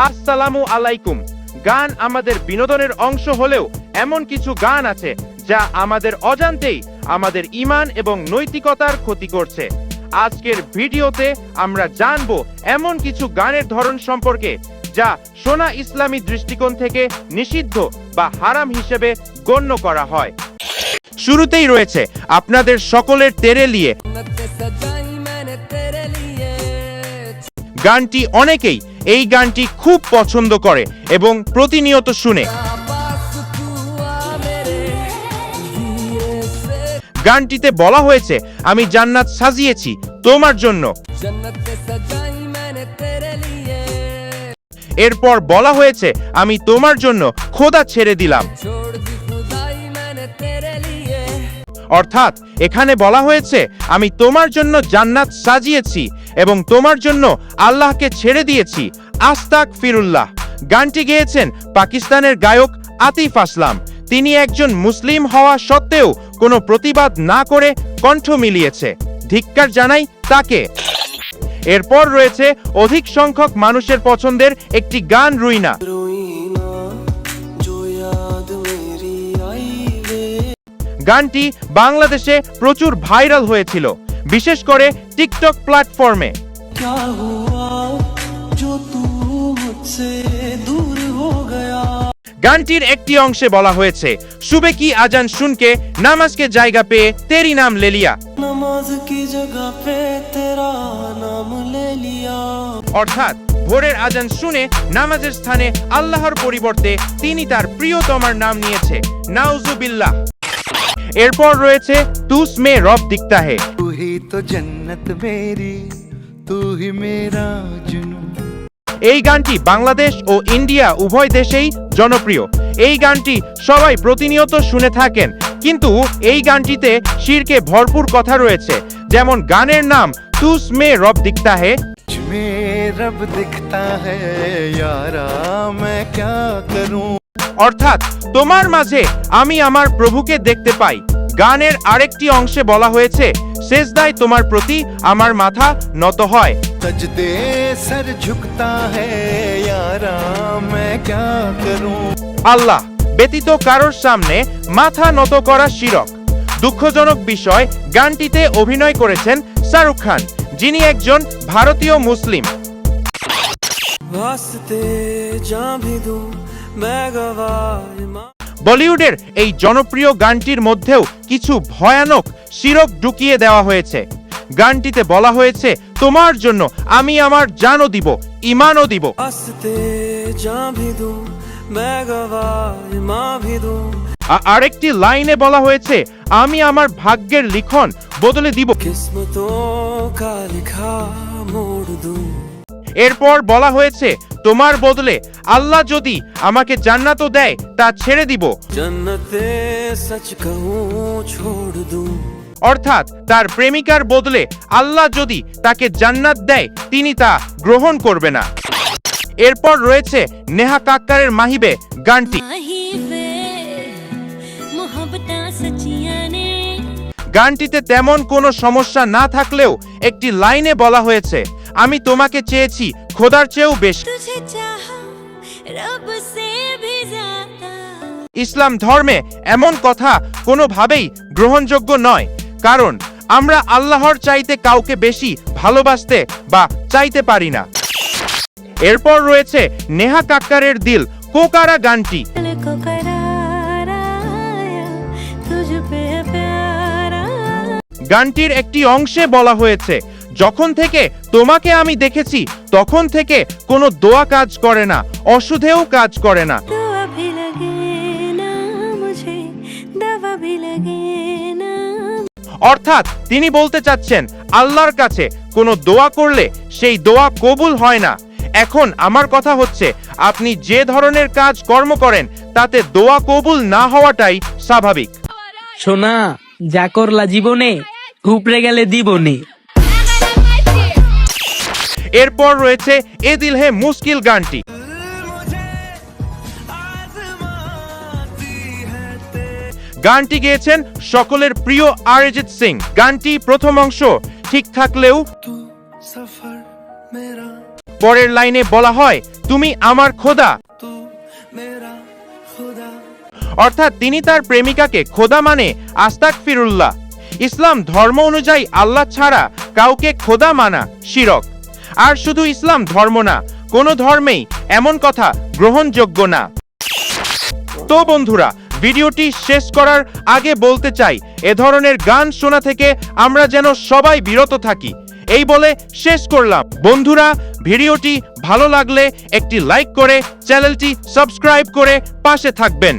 আসসালামু আলাইকুম। গান আমাদের বিনোদনের অংশ হলেও এমন কিছু গান আছে যা আমাদের অজান্তেই আমাদের ঈমান এবং নৈতিকতার ক্ষতি করছে। আজকের ভিডিওতে আমরা জানবো এমন কিছু গানের ধরন সম্পর্কে যা শোনা ইসলামী দৃষ্টিকোণ থেকে নিষিদ্ধ বা হারাম হিসেবে গণ্য করা হয়। শুরুতেই রয়েছে আপনাদের সকলের তেরে লিয়ে। গানটি অনেকেই এই গানটি খুব পছন্দ করে এবং প্রতিনিয়ত শুনে। গানটিতে বলা হয়েছে, আমি জান্নাত সাজিয়েছি তোমার জন্য। এরপর বলা হয়েছে, আমি তোমার জন্য খোদা ছেড়ে দিলাম। অর্থাৎ এখানে বলা হয়েছে, আমি তোমার জন্য জান্নাত সাজিয়েছি এবং তোমার জন্য আল্লাহকে ছেড়ে দিয়েছি। আস্তাগফিরুল্লাহ। গানটি গেয়েছেন পাকিস্তানের গায়ক আতিফ আসলাম। তিনি একজন মুসলিম হওয়া সত্ত্বেও কোনো প্রতিবাদ না করে কণ্ঠ মিলিয়েছে। ধিক্কার জানাই তাকে। এরপর রয়েছে অধিক সংখ্যক মানুষের পছন্দের একটি গান, রুইনা। গানটি বাংলাদেশে প্রচুর ভাইরাল হয়েছিল, বিশেষ করে টিকটক প্ল্যাটফর্মে। গানটির একটি অংশে বলা হয়েছে, সুবে কি আজান শুনকে নামাজকে জায়গা পেয়ে তেরি নাম লে লিয়া। অর্থাৎ ভোরের আজান শুনে নামাজের স্থানে আল্লাহর পরিবর্তে তিনি তার প্রিয়তমার নাম নিয়েছে। নাউজুবিল্লাহ। এরপর রয়েছে তুস মে রব দিখতা হে। তু হি তো জান্নাত মেরি, তু হি মেরা জুনু। এই গানটি বাংলাদেশ ও ইন্ডিয়া উভয় দেশেই জনপ্রিয়। এই গানটি সবাই প্রতিনিয়ত শুনে থাকেন, কিন্তু এই গানটিতে শিরকে ভরপুর কথা রয়েছে। যেমন গানের নাম তুস মে রব দিখতা হে। রব দিখতা হে ইয়ারা मैं क्या करूं। অর্থাৎ তোমার মাঝে আমি আমার প্রভুকে দেখতে পাই। গানের আরেকটি অংশে বলা হয়েছে, সেজদায় তোমার প্রতি আমার মাথা নত হয়। সজদে সর ঝুকতা হে ইয়ারা मैं क्या करूं। আল্লাহ ব্যতীত কারোর সামনে মাথা নত করা শিরক। দুঃখজনক বিষয়, গানটিতে অভিনয় করেছেন শাহরুখ খান, যিনি একজন ভারতীয় মুসলিম। বলিউডের এই জনপ্রিয় গানটির মধ্যেও কিছু ভয়ানক শিরক ঢুকিয়ে দেওয়া হয়েছে। গানটিতে বলা হয়েছে, তোমার জন্য আমি আমার জানও দিব, ঈমানও দিব। আরেকটি লাইনে বলা হয়েছে, আমি আমার ভাগ্যের লিখন বদলে দিব। এরপর বলা হয়েছে, তোমার বদলে আল্লাহ যদি আমাকে জান্নাতও দেয় তা ছেড়ে দিব। অর্থাৎ তার প্রেমিকার বদলে আল্লাহ যদি তাকে জান্নাত দেয় তিনি তা গ্রহণ করবে না। এরপর রয়েছে নেহা কাক্কারের মাহিবে গানটি। গানটিতে তেমন কোনো সমস্যা না থাকলেও একটি লাইনে বলা হয়েছে, আমি তোমাকে চেয়েছি খোদার চেয়েও বেশি। ইসলাম ধর্মে এমন কথা কোনোভাবেই গ্রহণযোগ্য নয়, কারণ আমরা আল্লাহর চাইতে কাউকে বেশি ভালোবাসতে বা চাইতে পারি না। এরপর রয়েছে নেহা কাক্কারের দিল কোকারা গানটি। গানটির একটি অংশে বলা হয়েছে, যখন থেকে তোমাকে আমি দেখেছি তখন থেকে কোনো দোয়া কাজ করে না, অশুদ্ধেও কাজ করে না। অর্থাৎ তিনি বলতে চাচ্ছেন, আল্লাহর কাছে কোনো দোয়া করলে সেই দোয়া কবুল হয় না। এখন আমার কথা হচ্ছে, আপনি যে ধরনের কাজ কর্ম করেন তাতে দোয়া কবুল না হওয়াটাই স্বাভাবিক। সোনা, যা করলা জীবনে উপরে গেলে দিবনে। এরপর রয়েছে এ দিল হে মুশকিল গানটি। গানটি গেয়েছেন সকলের প্রিয় অরিজিৎ সিং। গানটি প্রথম অংশ ঠিক থাকলেও পরের লাইনে বলা হয়, তুমি আমার খোদা। অর্থাৎ তিনি তার প্রেমিকাকে খোদা মানে আস্তাগফিরুল্লাহ। ইসলাম ধর্ম অনুযায়ী আল্লাহ ছাড়া কাউকে খোদা মানা শিরক। আর শুধু ইসলাম ধর্ম না, কোনো ধর্মেই এমন কথা গ্রহণযোগ্য না। তো বন্ধুরা, ভিডিওটি শেষ করার আগে বলতে চাই, এ ধরনের গান শোনা থেকে আমরা যেন সবাই বিরত থাকি। এই বলে শেষ করলাম। বন্ধুরা, ভিডিওটি ভালো লাগলে একটি লাইক করে চ্যানেলটি সাবস্ক্রাইব করে পাশে থাকবেন।